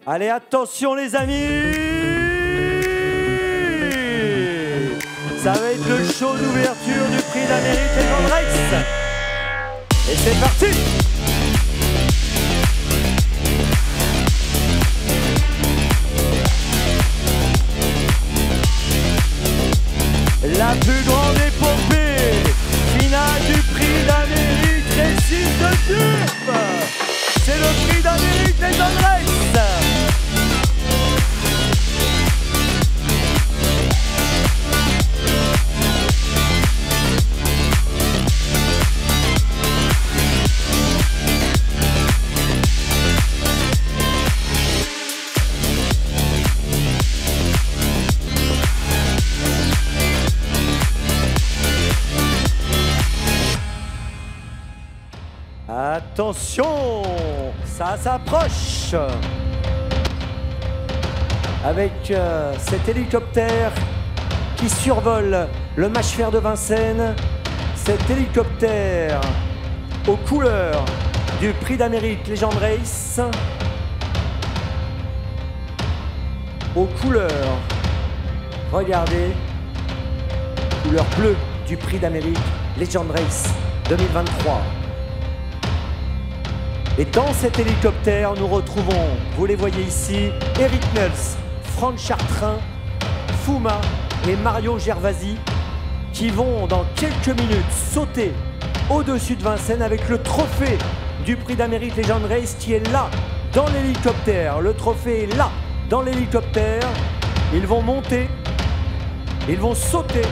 Allez, attention les amis! Ça va être le show d'ouverture du prix d'Amérique Legend Race. Et c'est parti! La plus grande épopée finale du prix d'Amérique Récif de Turf. C'est le prix d'Amérique Legend Race. Attention, ça s'approche avec cet hélicoptère qui survole le Mâche-Fer de Vincennes. Cet hélicoptère aux couleurs du prix d'Amérique Legend Race, aux couleurs, regardez, couleur bleue du prix d'Amérique Legend Race 2023. Et dans cet hélicoptère, nous retrouvons, vous les voyez ici, Eric Nuls, Franck Chartrain, Fouma et Mario Gervasi qui vont dans quelques minutes sauter au-dessus de Vincennes avec le trophée du prix d'Amérique Legend Race qui est là, dans l'hélicoptère. Le trophée est là, dans l'hélicoptère. Ils vont monter, ils vont sauter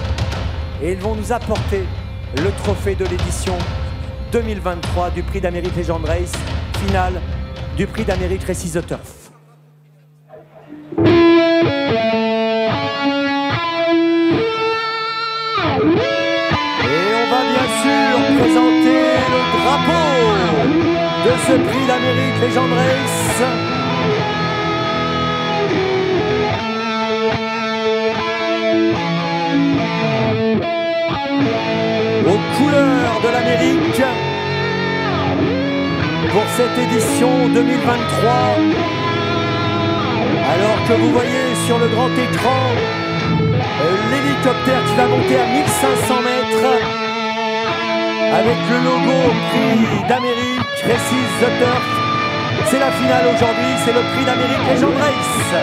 et ils vont nous apporter le trophée de l'édition 2023 du prix d'Amérique Legend Race, finale du prix d'Amérique Récif de Turf. Et on va bien sûr présenter le drapeau de ce prix d'Amérique Legend Race. Aux couleurs de l'Amérique pour cette édition 2023. Alors que vous voyez sur le grand écran l'hélicoptère qui va monter à 1500 mètres avec le logo prix d'Amérique Récif de Turf. C'est la finale aujourd'hui, c'est le prix d'Amérique Legend Race.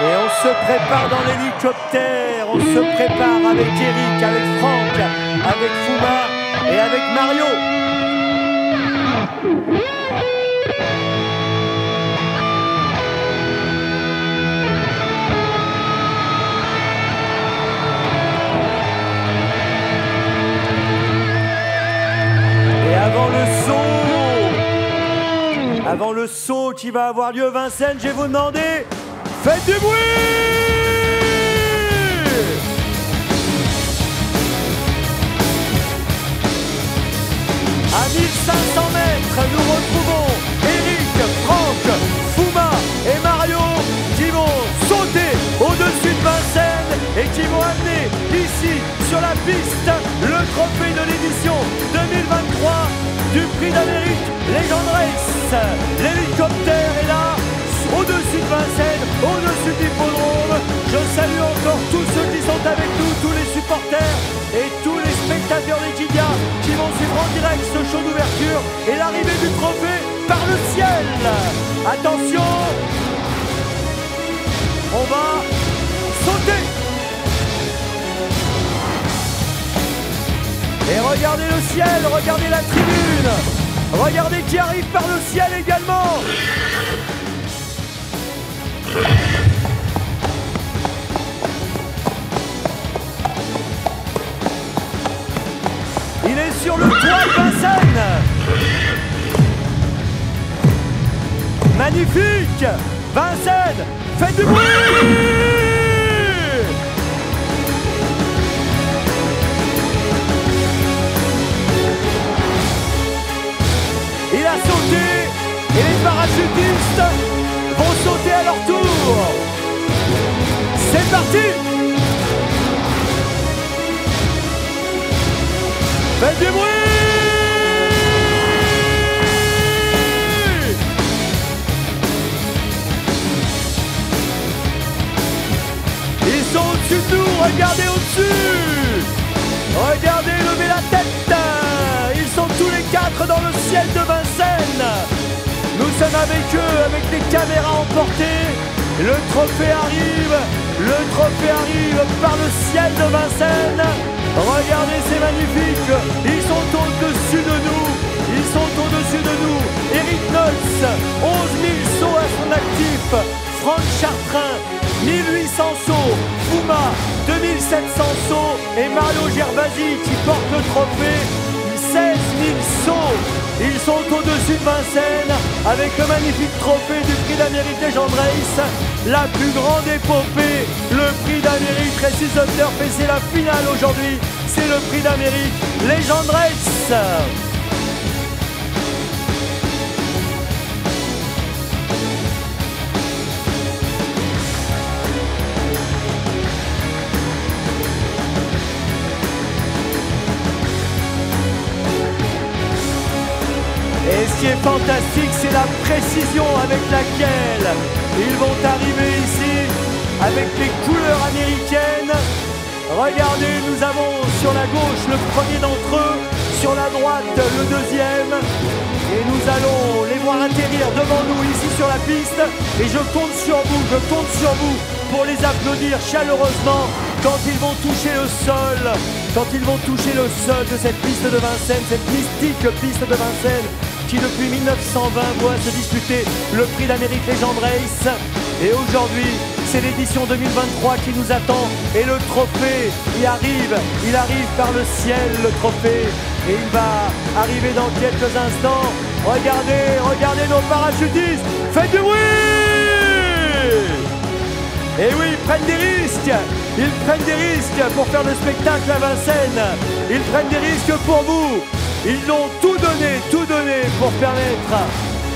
Et on se prépare dans l'hélicoptère, on se prépare avec Eric, avec Franck, avec Fouma et avec Mario. Et avant le saut qui va avoir lieu Vincennes, je vais vous demander, faites du bruit! À 1500 mètres, nous retrouvons Eric, Franck, Fouma et Mario qui vont sauter au-dessus de Vincennes et qui vont amener ici, sur la piste, le trophée de l'édition 2023 du prix d'Amérique Legend Race. L'hélicoptère est là, au-dessus de Vincennes, au-dessus de l'hippodrome. Je salue encore tous ceux qui sont avec nous, tous les supporters et tous les spectateurs d'Equidia qui vont suivre en direct ce show d'ouverture et l'arrivée du trophée par le ciel. Attention, on va sauter. Et regardez le ciel, regardez la tribune, regardez qui arrive par le ciel également. Il est sur le toit de Vincennes. Magnifique. Vincennes, faites du bruit. piste vont sauter à leur tour. C'est parti. Faites du bruit. Ils sont au-dessus de nous, regardez au-dessus. Regardez, levez la tête. Ils sont tous les quatre dans le ciel de Vincennes. Nous sommes avec eux, avec les caméras emportées. Le trophée arrive par le ciel de Vincennes. Regardez, c'est magnifique. Ils sont au-dessus de nous. Eric Nolz, 11 000 sauts à son actif. Franck Chartrain, 1800 sauts. Fouma, 2700 sauts. Et Mario Gervasi qui porte le trophée, 16 000 sauts. Ils sont au-dessus de Vincennes avec le magnifique trophée du prix d'Amérique Legend Race. La plus grande épopée, le prix d'Amérique Racing Turf. Et c'est la finale aujourd'hui. C'est le prix d'Amérique Legend Race. Et ce qui est fantastique, c'est la précision avec laquelle ils vont arriver ici, avec les couleurs américaines. Regardez, nous avons sur la gauche le premier d'entre eux, sur la droite le deuxième. Et nous allons les voir atterrir devant nous ici sur la piste. Et je compte sur vous pour les applaudir chaleureusement quand ils vont toucher le sol. Quand ils vont toucher le sol de cette piste de Vincennes, cette mystique piste de Vincennes, qui depuis 1920 voit se disputer le prix d'Amérique Legend Race. Et aujourd'hui, c'est l'édition 2023 qui nous attend. Et le trophée, il arrive par le ciel, le trophée. Et il va arriver dans quelques instants. Regardez nos parachutistes. Faites du bruit! Et oui, ils prennent des risques. Ils prennent des risques pour faire le spectacle à Vincennes. Ils prennent des risques pour vous. Ils ont tout donné pour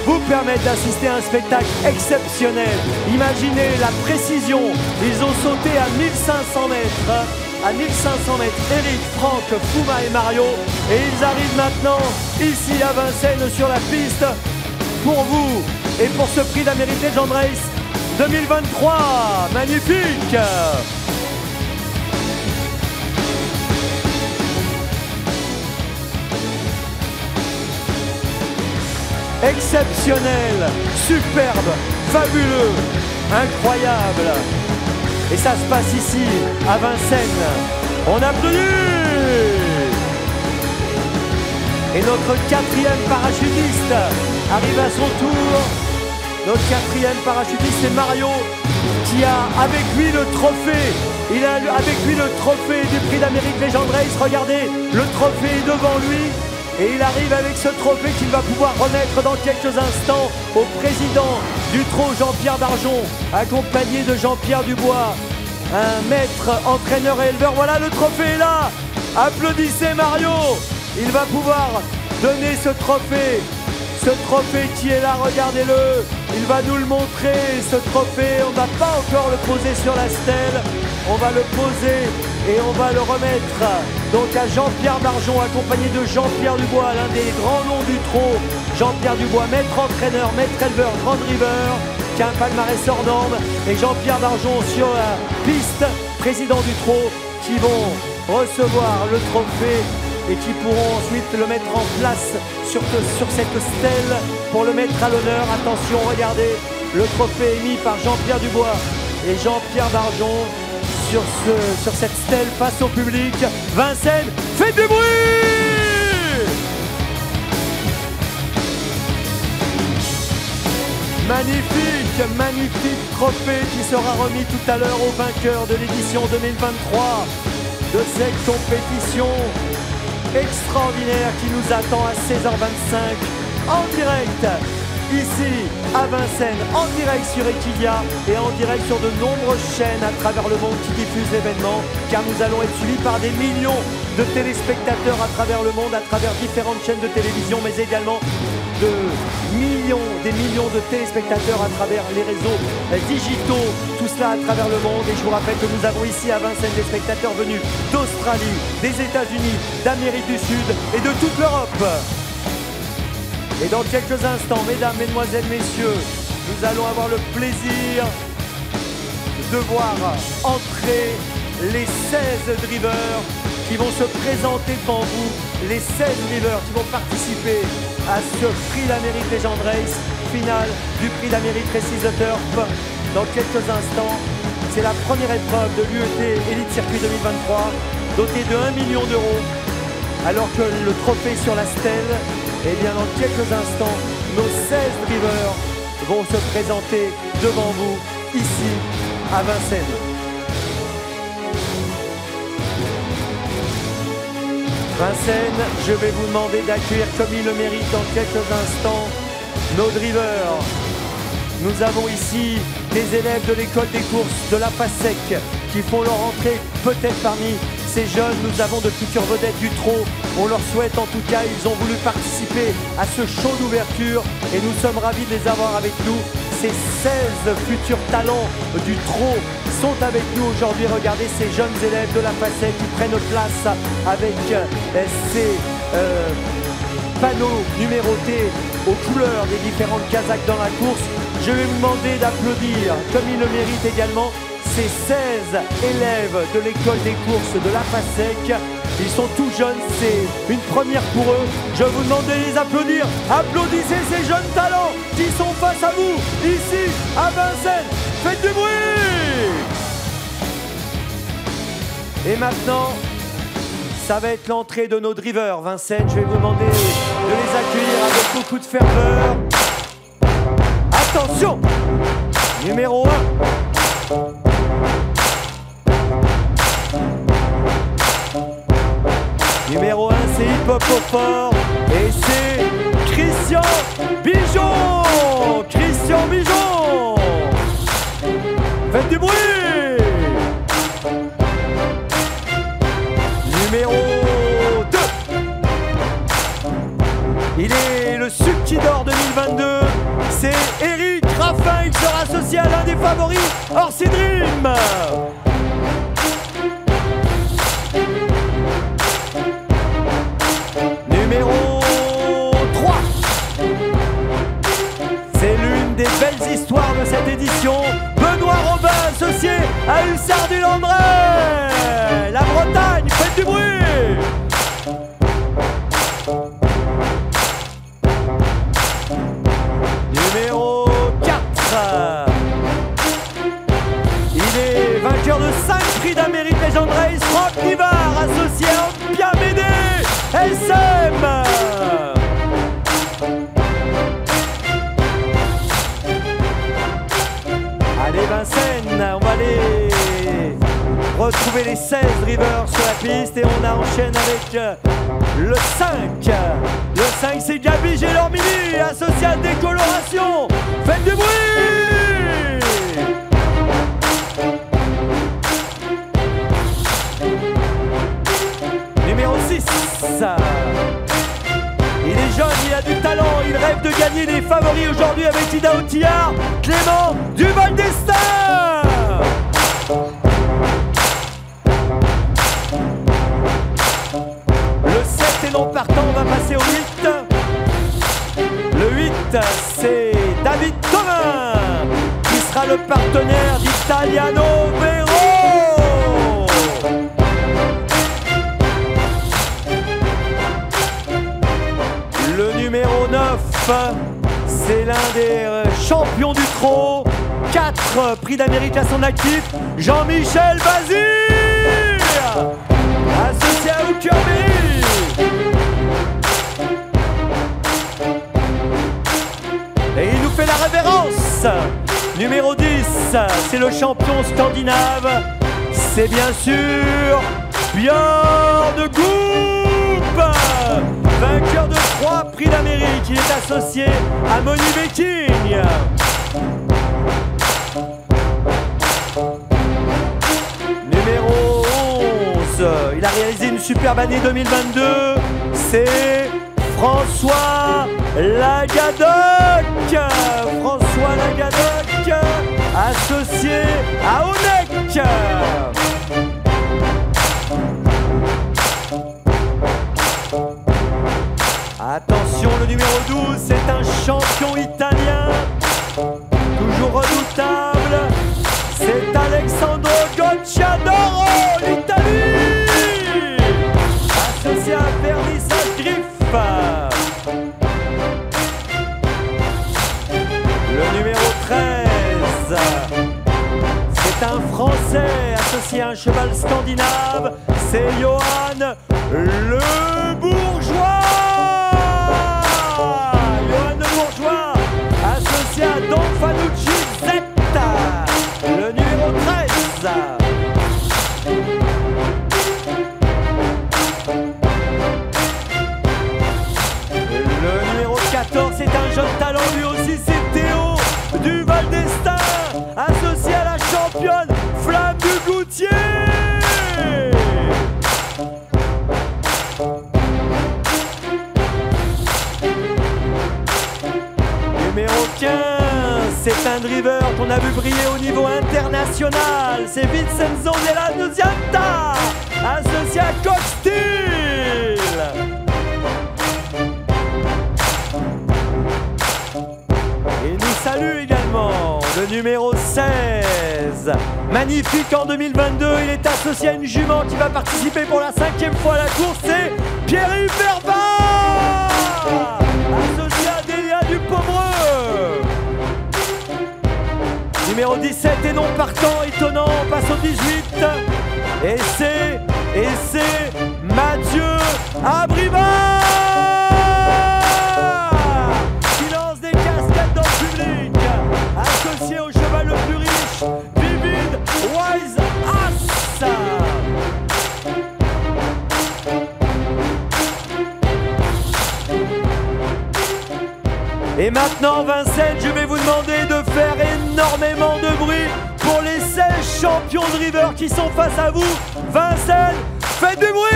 vous permettre d'assister à un spectacle exceptionnel. Imaginez la précision. Ils ont sauté à 1500 mètres. À 1500 mètres, Eric, Franck, Fouma et Mario. Et ils arrivent maintenant ici à Vincennes sur la piste pour vous et pour ce prix d'Amérique Legend Race 2023. Magnifique! Exceptionnel, superbe, fabuleux, incroyable. Et ça se passe ici, à Vincennes. On applaudit. Et notre quatrième parachutiste arrive à son tour. Notre quatrième parachutiste, c'est Mario, qui a avec lui le trophée. Il a avec lui le trophée du prix d'Amérique Legend Race. Regardez, le trophée est devant lui. Et il arrive avec ce trophée qu'il va pouvoir remettre dans quelques instants au président du trot Jean-Pierre Barjon, accompagné de Jean-Pierre Dubois, un maître, entraîneur et éleveur. Voilà, le trophée est là. Applaudissez Mario. Il va pouvoir donner ce trophée qui est là, regardez-le. Il va nous le montrer, ce trophée. On ne va pas encore le poser sur la stèle. On va le poser et on va le remettre donc à Jean-Pierre Barjon, accompagné de Jean-Pierre Dubois, l'un des grands noms du trot. Jean-Pierre Dubois, maître entraîneur, maître éleveur, Grand River, qui a un palmarès hors norme. Et Jean-Pierre Barjon sur la piste, président du trot, qui vont recevoir le trophée et qui pourront ensuite le mettre en place sur cette stèle pour le mettre à l'honneur. Attention, regardez, le trophée est mis par Jean-Pierre Dubois et Jean-Pierre Barjon sur cette stèle face au public. Vincennes, faites du bruit! Magnifique trophée qui sera remis tout à l'heure au vainqueur de l'édition 2023 de cette compétition extraordinaire qui nous attend à 16h25 en direct ici à Vincennes, en direct sur Equidia et en direct sur de nombreuses chaînes à travers le monde qui diffusent l'événement, car nous allons être suivis par des millions de téléspectateurs à travers le monde, à travers différentes chaînes de télévision, mais également des millions de téléspectateurs à travers les réseaux digitaux, tout cela à travers le monde. Et je vous rappelle que nous avons ici à Vincennes des spectateurs venus d'Australie, des États-Unis, d'Amérique du Sud et de toute l'Europe. Et dans quelques instants, mesdames, mesdemoiselles, messieurs, nous allons avoir le plaisir de voir entrer les 16 drivers qui vont se présenter devant vous, les 16 drivers qui vont participer à ce Prix d'Amérique Legend Race, finale du Prix d'Amérique Races the Turf. Dans quelques instants, c'est la première épreuve de l'UET Elite Circuit 2023, dotée de 1 million d'euros, alors que le trophée sur la stèle, et bien dans quelques instants, nos 16 drivers vont se présenter devant vous, ici, à Vincennes. Vincennes, je vais vous demander d'accueillir comme il le mérite dans quelques instants nos drivers. Nous avons ici des élèves de l'école des courses de la FASEC qui font leur entrée peut-être parmi ces jeunes. Nous avons de futures vedettes du trot. On leur souhaite en tout cas, ils ont voulu participer à ce show d'ouverture et nous sommes ravis de les avoir avec nous. Ces 16 futurs talents du trot sont avec nous aujourd'hui. Regardez ces jeunes élèves de la FASEC qui prennent place avec ces panneaux numérotés aux couleurs des différentes casaques dans la course. Je vais vous demander d'applaudir, comme il le mérite également, ces 16 élèves de l'école des courses de la FASEC. Ils sont tout jeunes, c'est une première pour eux. Je vous demande de les applaudir. Applaudissez ces jeunes talents qui sont face à vous, ici à Vincennes. Faites du bruit! Et maintenant, ça va être l'entrée de nos drivers. Vincennes, je vais vous demander de les accueillir avec beaucoup de ferveur. Attention! Numéro 1. Numéro 1, c'est Hip Hop au fort et c'est Christian Bijon. Christian Bijon. Faites du bruit. Numéro 2. Il est le Sulky d'Or 2022. C'est Eric Raffin. Il sera associé à l'un des favoris, Orsi Dream. Numéro 3. C'est l'une des belles histoires de cette édition. Benoît Robin, associé à Hussard du Landré. La Bretagne, faites du bruit. Numéro 4. Il est vainqueur de 5 prix d'Amérique Legend Race. Franck Nivard, associé à Ompia Médé. SM. Allez Vincennes, on va aller retrouver les 16 drivers sur la piste et on enchaîne avec le 5. Le 5 c'est Gabi Gélormini, associé à Décoloration. Faites du bruit. Numéro 6. Il est jeune, il a du talent, il rêve de gagner les favoris aujourd'hui avec Ida Otillard, Clément Duval d'Estaing. Le 7 est non partant, on va passer au 8. Le 8, c'est David Thomas, qui sera le partenaire d'Italiano Vero. Le numéro 9, c'est l'un des champions du trot. 4 prix d'Amérique à son actif, Jean-Michel Bazir, associé à Hookerberry. Et il nous fait la révérence. Numéro 10, c'est le champion scandinave. C'est bien sûr Björn Goop. vainqueur de 3 prix d'Amérique. Il est associé à Moni Beking. Numéro 11, il a réalisé une superbe année 2022. C'est François Lagadoc. François Lagadoc, associé à Onek. Attention, le numéro 12, c'est un champion italien, toujours redoutable. C'est Alessandro Gocciadoro, l'Italie, associé à Vernissage Griff. Le numéro 13, c'est un Français associé à un cheval scandinave, c'est Johan Le Bourgeois. Johan Le Bourgeois, associé à Don Fanucci Zetta. Le numéro 13. Le numéro 14, c'est un jeune talent, lui aussi, c'est Théo du Val d'Estaing, associé à la championne Flamme du Goutier. Numéro 15, c'est un driver qu'on a vu briller au niveau international. C'est Vincenzo Della Nunziata, associé à Cox Steel. Et nous salue également le numéro 16. Magnifique en 2022, il est associé à une jument qui va participer pour la 5e fois à la course. C'est Pierre-Yves Verba, associé à Delia du Pomereux. Numéro 17 et non partant, étonnant, on passe au 18. Et c'est Mathieu Abrivard qui lance des cascades dans le public, associé au cheval le plus riche, Vivid Wise Ass. Et maintenant, Vincennes, je vais vous demander de faire énormément de bruit pour les 16 champions de river qui sont face à vous. Vincennes, faites du bruit!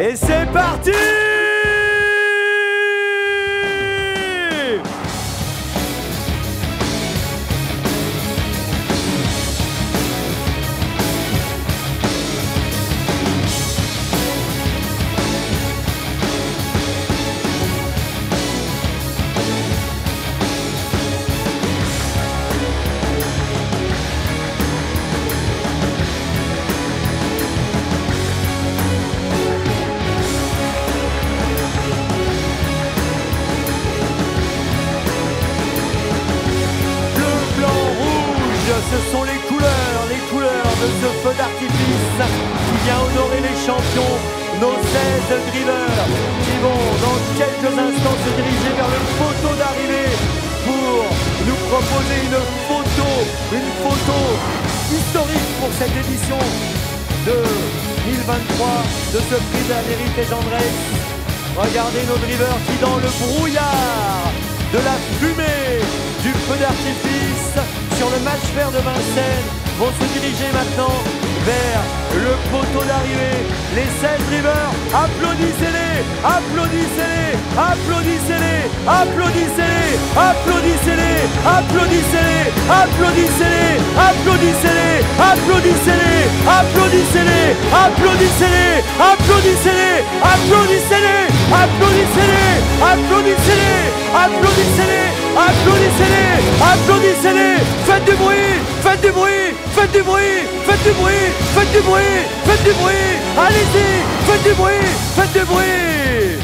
Et c'est parti! Ce sont les couleurs de ce feu d'artifice qui vient honorer les champions, nos 16 drivers qui vont dans quelques instants se diriger vers le poteau d'arrivée pour nous proposer une photo historique pour cette édition de 2023 de ce prix d'Amérique légendaire. Regardez nos drivers qui, dans le brouillard de la fumée du feu d'artifice sur le match vert de Vincennes, vont se diriger maintenant vers le poteau d'arrivée. Les 16 drivers, applaudissez-les, applaudissez-les, applaudissez-les, applaudissez-les, applaudissez-les, applaudissez-les, applaudissez-les, applaudissez-les, applaudissez-les, applaudissez-les, applaudissez-les, applaudissez-les, applaudissez-les, applaudissez-les, applaudissez-les, applaudissez-les, applaudissez-les, applaudissez-les, faites du bruit, faites du bruit, faites du bruit, faites du bruit, faites du bruit, faites du bruit, allez-y, faites du bruit, faites du bruit.